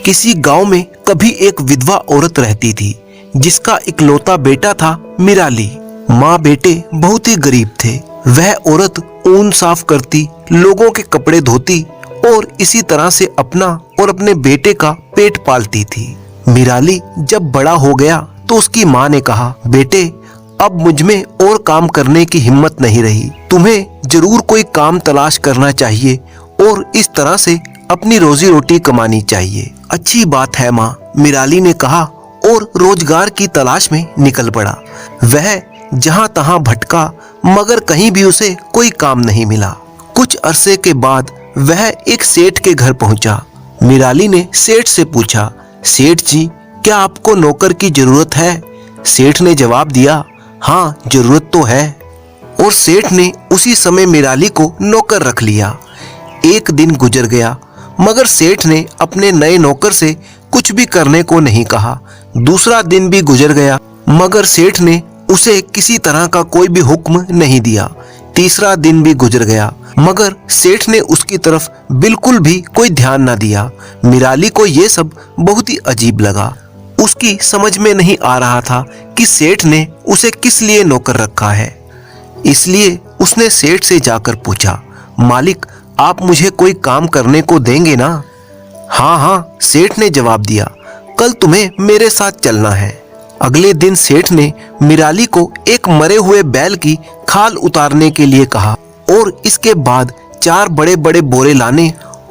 किसी गांव में कभी एक विधवा औरत रहती थी जिसका इकलौता बेटा था मिराली। माँ बेटे बहुत ही गरीब थे। वह औरत ऊन साफ करती, लोगों के कपड़े धोती और इसी तरह से अपना और अपने बेटे का पेट पालती थी। मिराली जब बड़ा हो गया तो उसकी माँ ने कहा, बेटे अब मुझमें और काम करने की हिम्मत नहीं रही, तुम्हें जरूर कोई काम तलाश करना चाहिए और इस तरह से अपनी रोजी रोटी कमानी चाहिए। अच्छी बात है माँ, मिराली ने कहा और रोजगार की तलाश में निकल पड़ा। वह जहां तहां भटका मगर कहीं भी उसे कोई काम नहीं मिला। कुछ अरसे के बाद वह एक सेठ के घर पहुंचा। मिराली ने सेठ से पूछा, सेठ जी क्या आपको नौकर की जरूरत है? सेठ ने जवाब दिया, हाँ जरूरत तो है। और सेठ ने उसी समय मिराली को नौकर रख लिया। एक दिन गुजर गया मगर सेठ ने अपने नए नौकर से कुछ भी करने को नहीं कहा। दूसरा दिन भी गुजर गया मगर सेठ ने उसे किसी तरह का कोई भी हुक्म नहीं दिया। तीसरा दिन भी गुजर गया मगर सेठ ने उसकी तरफ बिल्कुल भी कोई ध्यान न दिया। मिराली को ये सब बहुत ही अजीब लगा। उसकी समझ में नहीं आ रहा था कि सेठ ने उसे किस लिए नौकर रखा है। इसलिए उसने सेठ से जाकर पूछा, मालिक आप मुझे कोई काम करने को देंगे ना? हाँ हाँ, सेठ ने जवाब दिया, कल तुम्हें मेरे साथ चलना है। अगले दिन सेठ ने मिराली को एक मरे हुए बैल की खाल उतारने के लिए कहा और इसके बाद 4 बड़े बड़े बोरे लाने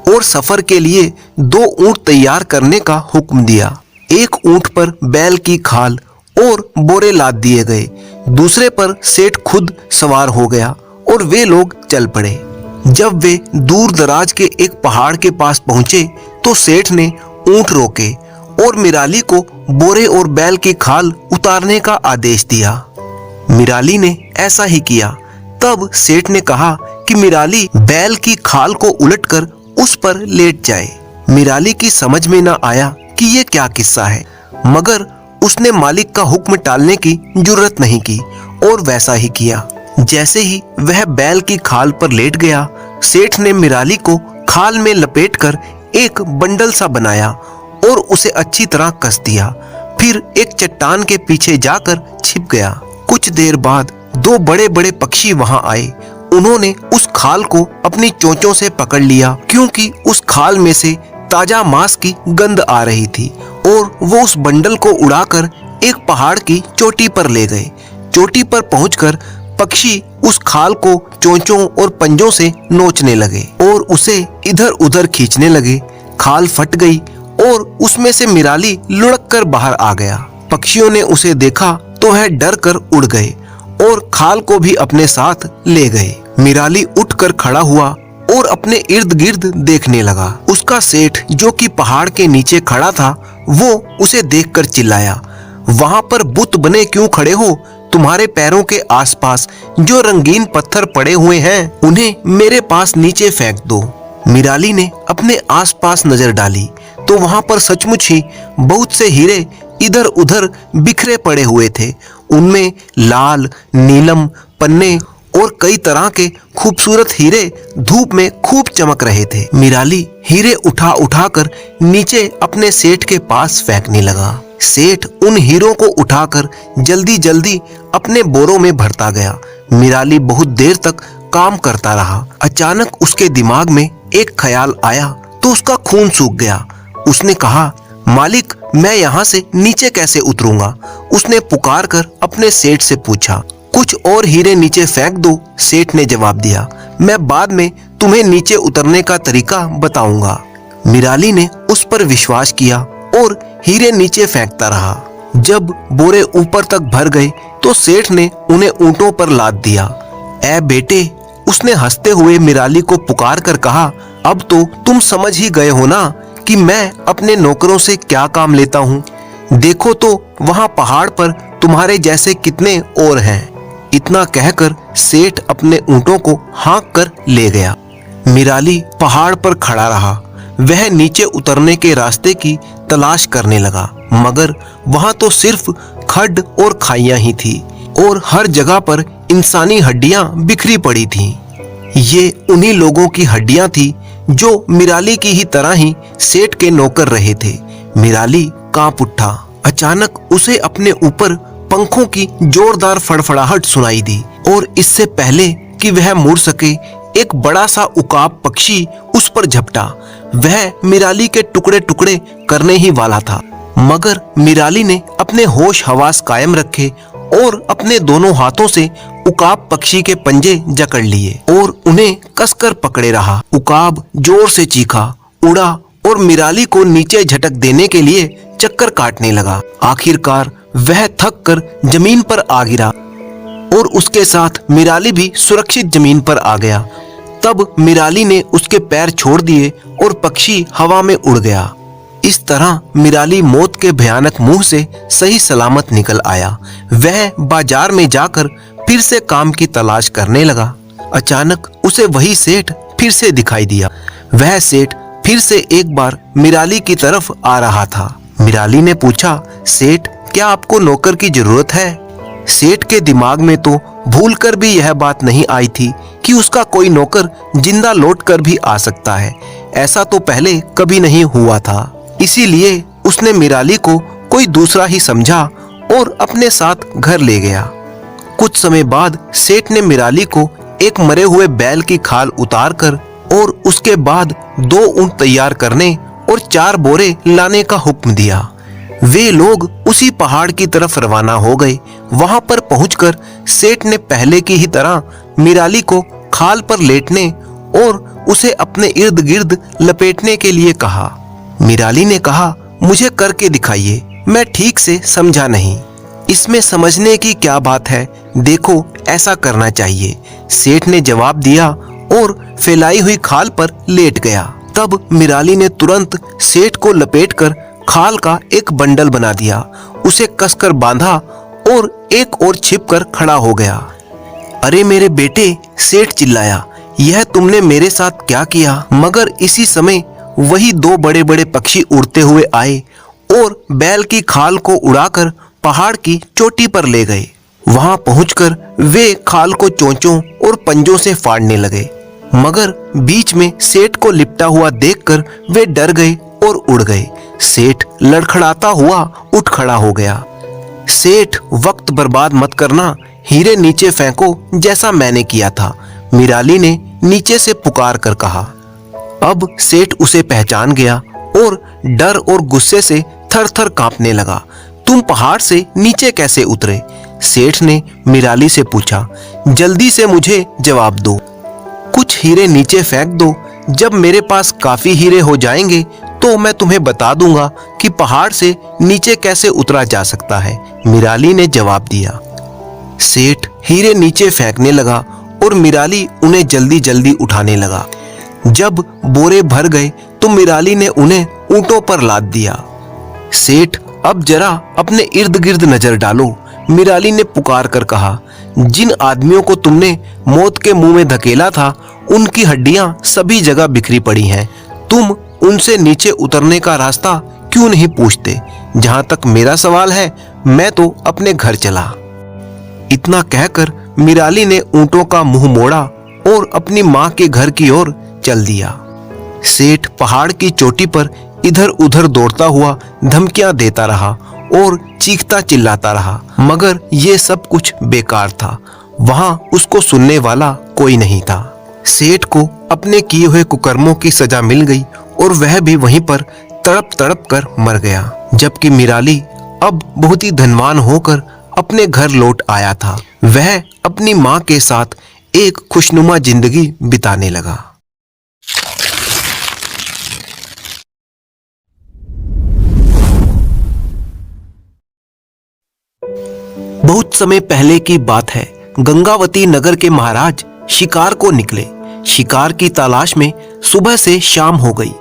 और सफर के लिए 2 ऊंट तैयार करने का हुक्म दिया। एक ऊंट पर बैल की खाल और बोरे लाद दिए गए, दूसरे पर सेठ खुद सवार हो गया और वे लोग चल पड़े। जब वे दूर दराज के एक पहाड़ के पास पहुंचे तो सेठ ने ऊंट रोके और मिराली को बोरे और बैल की खाल उतारने का आदेश दिया। मिराली ने ऐसा ही किया। तब सेठ ने कहा कि मिराली बैल की खाल को उलटकर उस पर लेट जाए। मिराली की समझ में न आया कि ये क्या किस्सा है, मगर उसने मालिक का हुक्म टालने की जुर्रत नहीं की और वैसा ही किया। जैसे ही वह बैल की खाल पर लेट गया, सेठ ने मिराली को खाल में लपेटकर एक बंडल सा बनाया और उसे अच्छी तरह कस दिया। फिर एक चट्टान के पीछे जाकर छिप गया। कुछ देर बाद 2 बड़े बड़े पक्षी वहां आए। उन्होंने उस खाल को अपनी चोंचों से पकड़ लिया क्योंकि उस खाल में से ताजा मांस की गंध आ रही थी और वो उस बंडल को उड़ाकर एक पहाड़ की चोटी पर ले गए। चोटी पर पहुंचकर पक्षी उस खाल को चोंचों और पंजों से नोचने लगे और उसे इधर उधर खींचने लगे। खाल फट गई और उसमें से मिराली लुढ़क कर बाहर आ गया। पक्षियों ने उसे देखा तो वह डर कर उड़ गए और खाल को भी अपने साथ ले गए। मिराली उठकर खड़ा हुआ और अपने इर्द गिर्द देखने लगा। उसका सेठ जो कि पहाड़ के नीचे खड़ा था वो उसे देखकर चिल्लाया, वहां पर बुत बने क्यों खड़े हो? तुम्हारे पैरों के आसपास जो रंगीन पत्थर पड़े हुए हैं उन्हें मेरे पास नीचे फेंक दो। मिराली ने अपने आसपास नजर डाली तो वहां पर सचमुच ही बहुत से हीरे इधर उधर बिखरे पड़े हुए थे। उनमें लाल, नीलम, पन्ने और कई तरह के खूबसूरत हीरे धूप में खूब चमक रहे थे। मिराली हीरे उठा उठाकर नीचे अपने सेठ के पास फेंकने लगा। सेठ उन हीरों को उठाकर जल्दी जल्दी अपने बोरों में भरता गया। मिराली बहुत देर तक काम करता रहा। अचानक उसके दिमाग में एक ख्याल आया तो उसका खून सूख गया। उसने कहा, मालिक मैं यहाँ से नीचे कैसे उतरूंगा? उसने पुकार कर अपने सेठ से पूछा। कुछ और हीरे नीचे फेंक दो, सेठ ने जवाब दिया, मैं बाद में तुम्हें नीचे उतरने का तरीका बताऊंगा। मिराली ने उस पर विश्वास किया और हीरे नीचे फेंकता रहा। जब बोरे ऊपर तक भर गए तो सेठ ने उन्हें ऊंटों पर लाद दिया। ऐ बेटे, उसने हंसते हुए मिराली को पुकार कर कहा, अब तो तुम समझ ही गए हो ना कि मैं अपने नौकरों से क्या काम लेता हूँ। देखो तो वहाँ पहाड़ पर तुम्हारे जैसे कितने और हैं। इतना कहकर सेठ अपने ऊंटों को हाँक कर ले गया। मिराली पहाड़ पर खड़ा रहा। वह नीचे उतरने के रास्ते की तलाश करने लगा मगर वहां तो सिर्फ खड्ड और खाइयां ही थी और हर जगह पर इंसानी हड्डियां बिखरी पड़ी थीं। ये उन्हीं लोगों की हड्डियां थी जो मिराली की ही तरह ही सेठ के नौकर रहे थे। मिराली कांप उठा। अचानक उसे अपने ऊपर पंखों की जोरदार फड़फड़ाहट सुनाई दी और इससे पहले कि वह मुड़ सके एक बड़ा सा उकाब पक्षी उस पर झपटा। वह मिराली के टुकड़े टुकड़े करने ही वाला था, मगर मिराली ने अपने होश हवास कायम रखे और अपने दोनों हाथों से उकाब पक्षी के पंजे जकड़ लिए और उन्हें कसकर पकड़े रहा। उकाब जोर से चीखा, उड़ा और मिराली को नीचे झटक देने के लिए चक्कर काटने लगा। आखिरकार वह थक कर जमीन पर आ गिरा और उसके साथ मिराली भी सुरक्षित जमीन पर आ गया। तब मिराली ने उसके पैर छोड़ दिए और पक्षी हवा में उड़ गया। इस तरह मिराली मौत के भयानक मुंह से सही सलामत निकल आया। वह बाजार में जाकर फिर से काम की तलाश करने लगा। अचानक उसे वही सेठ फिर से दिखाई दिया। वह सेठ फिर से एक बार मिराली की तरफ आ रहा था। मिराली ने पूछा, सेठ क्या आपको नौकर की जरूरत है? सेठ के दिमाग में तो भूलकर भी यह बात नहीं आई थी कि उसका कोई नौकर जिंदा लौटकर भी आ सकता है। ऐसा तो पहले कभी नहीं हुआ था। इसीलिए उसने मिराली को कोई दूसरा ही समझा और अपने साथ घर ले गया। कुछ समय बाद सेठ ने मिराली को एक मरे हुए बैल की खाल उतारकर और उसके बाद 2 ऊंट तैयार करने और 4 बोरे लाने का हुक्म दिया। वे लोग उसी पहाड़ की तरफ रवाना हो गए। वहां पर पहुंचकर सेठ ने पहले की ही तरह मिराली को खाल पर लेटने और उसे अपने इर्द गिर्द लपेटने के लिए कहा। मिराली ने कहा, मुझे करके दिखाइए, मैं ठीक से समझा नहीं। इसमें समझने की क्या बात है, देखो ऐसा करना चाहिए, सेठ ने जवाब दिया और फैलाई हुई खाल पर लेट गया। तब मिराली ने तुरंत सेठ को लपेटकर खाल का एक बंडल बना दिया, उसे कसकर बांधा और एक और छिपकर खड़ा हो गया। अरे मेरे बेटे, सेठ चिल्लाया, यह तुमने मेरे साथ क्या किया? मगर इसी समय वही 2 बड़े बड़े पक्षी उड़ते हुए आए और बैल की खाल को उड़ाकर पहाड़ की चोटी पर ले गए। वहां पहुंचकर वे खाल को चोंचों और पंजों से फाड़ने लगे, मगर बीच में सेठ को लिपटा हुआ देखकर वे डर गए और उड़ गए। सेठ लड़खड़ाता हुआ उठ खड़ा हो गया। सेठ, वक्त बर्बाद मत करना, हीरे नीचे फेंको जैसा मैंने किया था, मिराली ने नीचे से पुकार कर कहा। अब सेठ उसे पहचान गया और डर और गुस्से से थर-थर कांपने लगा। तुम पहाड़ से नीचे कैसे उतरे? सेठ ने मिराली से पूछा। जल्दी से मुझे जवाब दो, कुछ हीरे नीचे फेंक दो, जब मेरे पास काफी हीरे हो जाएंगे तो मैं तुम्हें बता दूंगा कि पहाड़ से नीचे कैसे उतरा जा सकता है, मिराली ने जवाब दिया। सेठ हीरे नीचे फेंकने लगा और मिराली उन्हें जल्दी जल्दी उठाने लगा। जब बोरे भर गए तो मिराली ने उन्हें ऊंटों पर लाद दिया। सेठ, अब जरा अपने इर्द गिर्द नजर डालो, मिराली ने पुकार कर कहा। जिन आदमियों को तुमने मौत के मुंह में धकेला था, उनकी हड्डियां सभी जगह बिखरी पड़ी हैं। तुम उनसे नीचे उतरने का रास्ता क्यों नहीं पूछते? जहां तक मेरा सवाल है, मैं तो अपने घर चला। इतना कहकर मिराली ने ऊंटों का मुंह मोड़ा और अपनी मां के घर की ओर चल दिया। सेठ पहाड़ की चोटी पर इधर उधर दौड़ता हुआ धमकियां देता रहा और चीखता चिल्लाता रहा, मगर ये सब कुछ बेकार था। वहां उसको सुनने वाला कोई नहीं था। सेठ को अपने किए हुए कुकर्मों की सजा मिल गई और वह भी वहीं पर तड़प तड़प कर मर गया। जबकि मिराली अब बहुत ही धनवान होकर अपने घर लौट आया था। वह अपनी मां के साथ एक खुशनुमा जिंदगी बिताने लगा। बहुत समय पहले की बात है। गंगावती नगर के महाराज शिकार को निकले। शिकार की तलाश में सुबह से शाम हो गई।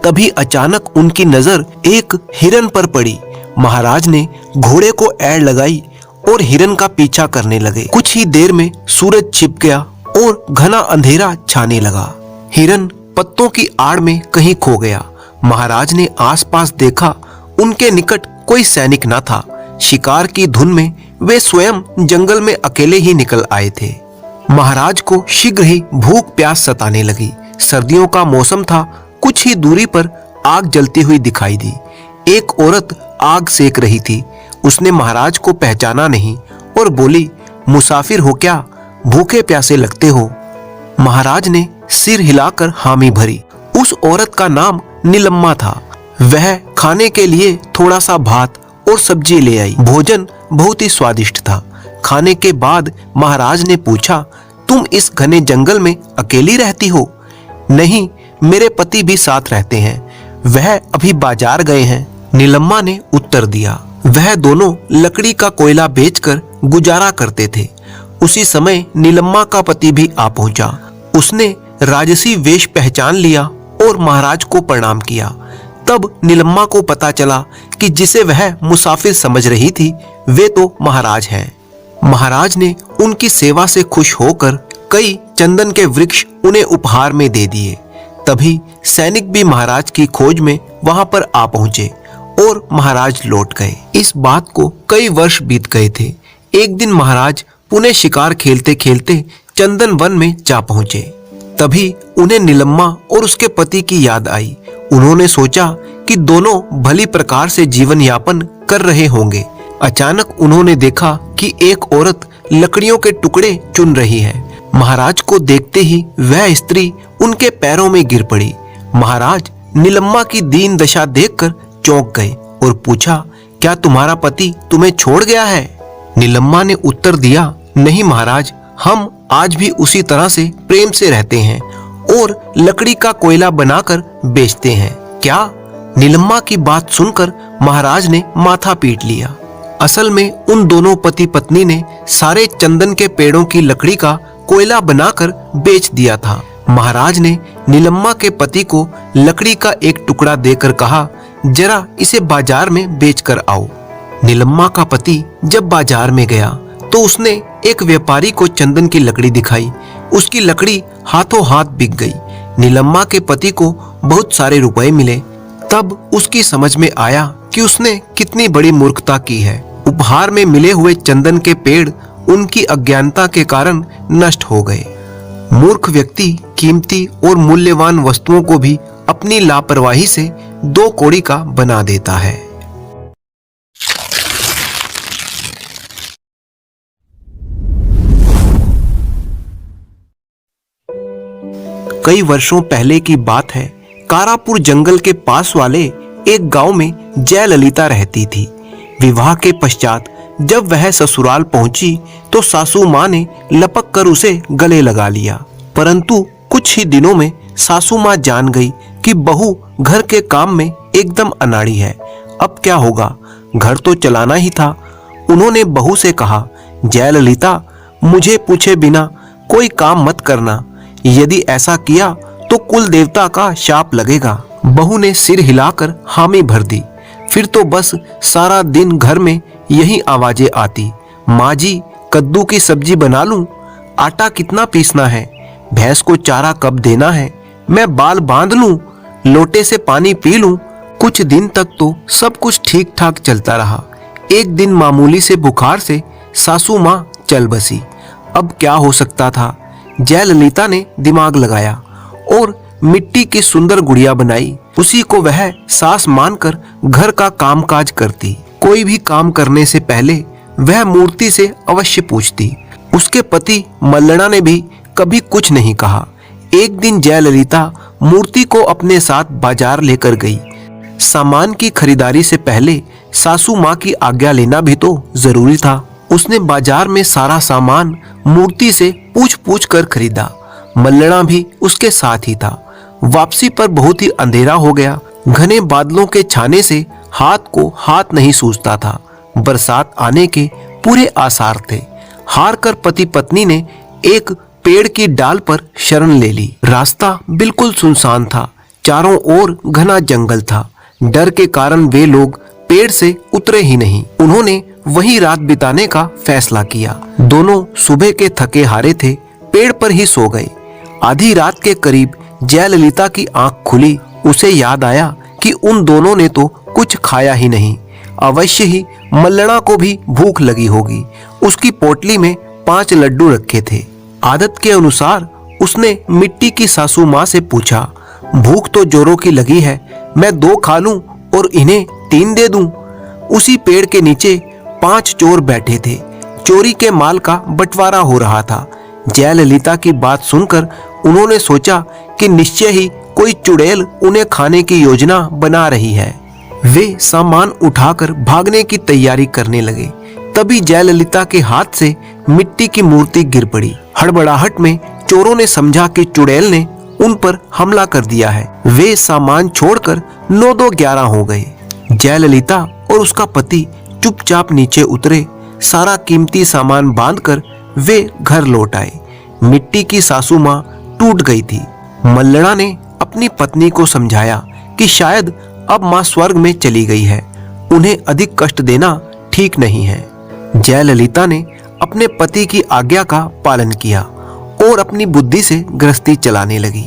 तभी अचानक उनकी नजर एक हिरन पर पड़ी। महाराज ने घोड़े को ऐड़ लगाई और हिरन का पीछा करने लगे। कुछ ही देर में सूरज छिप गया और घना अंधेरा छाने लगा। हिरन पत्तों की आड़ में कहीं खो गया। महाराज ने आसपास देखा, उनके निकट कोई सैनिक न था। शिकार की धुन में वे स्वयं जंगल में अकेले ही निकल आए थे। महाराज को शीघ्र ही भूख प्यास सताने लगी। सर्दियों का मौसम था। कुछ ही दूरी पर आग जलती हुई दिखाई दी। एक औरत आग सेक रही थी। उसने महाराज को पहचाना नहीं और बोली, मुसाफिर हो क्या? भूखे प्यासे लगते हो। महाराज ने सिर हिलाकर हामी भरी। उस औरत का नाम नीलम्मा था। वह खाने के लिए थोड़ा सा भात और सब्जी ले आई। भोजन बहुत ही स्वादिष्ट था। खाने के बाद महाराज ने पूछा, तुम इस घने जंगल में अकेली रहती हो? नहीं, मेरे पति भी साथ रहते हैं। वह अभी बाजार गए हैं। नीलम्मा ने उत्तर दिया। वह दोनों लकड़ी का कोयला बेचकर गुजारा करते थे। उसी समय नीलम्मा का पति भी आ पहुंचा। उसने राजसी वेश पहचान लिया और महाराज को प्रणाम किया। तब नीलम्मा को पता चला कि जिसे वह मुसाफिर समझ रही थी वे तो महाराज हैं। महाराज ने उनकी सेवा से खुश होकर कई चंदन के वृक्ष उन्हें उपहार में दे दिए। तभी सैनिक भी महाराज की खोज में वहां पर आ पहुंचे और महाराज लौट गए। इस बात को कई वर्ष बीत गए थे। एक दिन महाराज पुनः शिकार खेलते खेलते चंदन वन में जा पहुंचे। तभी उन्हें नीलम्मा और उसके पति की याद आई। उन्होंने सोचा कि दोनों भली प्रकार से जीवन यापन कर रहे होंगे। अचानक उन्होंने देखा कि एक औरत लकड़ियों के टुकड़े चुन रही है। महाराज को देखते ही वह स्त्री उनके पैरों में गिर पड़ी। महाराज नीलम्मा की दीन दशा देखकर चौंक गए और पूछा, क्या तुम्हारा पति तुम्हें छोड़ गया है? नीलम्मा ने उत्तर दिया, नहीं महाराज, हम आज भी उसी तरह से प्रेम से रहते हैं और लकड़ी का कोयला बनाकर बेचते हैं। क्या? नीलम्मा की बात सुनकर महाराज ने माथा पीट लिया। असल में उन दोनों पति पत्नी ने सारे चंदन के पेड़ों की लकड़ी का कोयला बनाकर बेच दिया था। महाराज ने नीलम्मा के पति को लकड़ी का एक टुकड़ा देकर कहा, जरा इसे बाजार में बेच कर आओ। नीलम्मा का पति जब बाजार में गया तो उसने एक व्यापारी को चंदन की लकड़ी दिखाई। उसकी लकड़ी हाथों हाथ बिक गई। नीलम्मा के पति को बहुत सारे रुपए मिले। तब उसकी समझ में आया कि उसने कितनी बड़ी मूर्खता की है। उपहार में मिले हुए चंदन के पेड़ उनकी अज्ञानता के कारण नष्ट हो गए। मूर्ख व्यक्ति कीमती और मूल्यवान वस्तुओं को भी अपनी लापरवाही से दो कौड़ी का बना देता है। कई वर्षों पहले की बात है। कारापुर जंगल के पास वाले एक गांव में जयललिता रहती थी। विवाह के पश्चात जब वह ससुराल पहुंची तो सासू माँ ने लपक कर उसे गले लगा लिया। परंतु कुछ ही दिनों में सासू माँ जान गई कि बहू घर के काम में एकदम अनाड़ी है। अब क्या होगा, घर तो चलाना ही था। उन्होंने बहू से कहा, जयललिता, मुझे पूछे बिना कोई काम मत करना। यदि ऐसा किया तो कुल देवता का शाप लगेगा। बहू ने सिर हिलाकर हामी भर दी। फिर तो बस सारा दिन घर में यही आवाजें आती, माँ जी कद्दू की सब्जी बना लूं? आटा कितना पीसना है? भैंस को चारा कब देना है? मैं बाल बांध लूं? लोटे से पानी पी लूं? कुछ दिन तक तो सब कुछ ठीक ठाक चलता रहा। एक दिन मामूली से बुखार से सासू माँ चल बसी। अब क्या हो सकता था? जयललिता ने दिमाग लगाया और मिट्टी की सुंदर गुड़िया बनाई। उसी को वह सास मानकर घर का कामकाज करती। कोई भी काम करने से पहले वह मूर्ति से अवश्य पूछती। उसके पति मल्लना ने भी कभी कुछ नहीं कहा। एक दिन जयललिता मूर्ति को अपने साथ बाजार लेकर गई। सामान की खरीदारी से पहले सासू माँ की आज्ञा लेना भी तो जरूरी था। उसने बाजार में सारा सामान मूर्ति से पूछ पूछ कर खरीदा। मल्लना भी उसके साथ ही था। वापसी पर बहुत ही अंधेरा हो गया। घने बादलों के छाने से हाथ को हाथ नहीं सूझता था। बरसात आने के पूरे आसार थे। हार कर पति पत्नी ने एक पेड़ की डाल पर शरण ले ली। रास्ता बिल्कुल सुनसान था। चारों ओर घना जंगल था। डर के कारण वे लोग पेड़ से उतरे ही नहीं। उन्होंने वहीं रात बिताने का फैसला किया। दोनों सुबह के थके हारे थे, पेड़ पर ही सो गए। आधी रात के करीब जयललिता की आंख खुली। उसे याद आया कि उन दोनों ने तो कुछ खाया ही नहीं। अवश्य ही मल्लना को भी भूख लगी होगी। उसकी पोटली में 5 लड्डू रखे थे। आदत के अनुसार उसने मिट्टी की सासू माँ से पूछा, भूख तो जोरों की लगी है, मैं 2 खा लूं और इन्हें 3 दे दूं। उसी पेड़ के नीचे 5 चोर बैठे थे। चोरी के माल का बंटवारा हो रहा था। जयललिता की बात सुनकर उन्होंने सोचा कि निश्चय ही कोई चुड़ैल उन्हें खाने की योजना बना रही है। वे सामान उठाकर भागने की तैयारी करने लगे। तभी जयललिता के हाथ से मिट्टी की मूर्ति गिर पड़ी। हड़बड़ाहट में चोरों ने समझा कि चुड़ैल ने उन पर हमला कर दिया है। वे सामान छोड़कर 9-2-11 हो गए। जयललिता और उसका पति चुपचाप नीचे उतरे। सारा कीमती सामान बांधकर वे घर लौट आए। मिट्टी की सासू माँ टूट गई थी। मल्लड़ा ने अपनी पत्नी को समझाया कि शायद अब माँ स्वर्ग में चली गई है, उन्हें अधिक कष्ट देना ठीक नहीं है। जयललिता ने अपने पति की आज्ञा का पालन किया और अपनी बुद्धि से गृहस्थी चलाने लगी।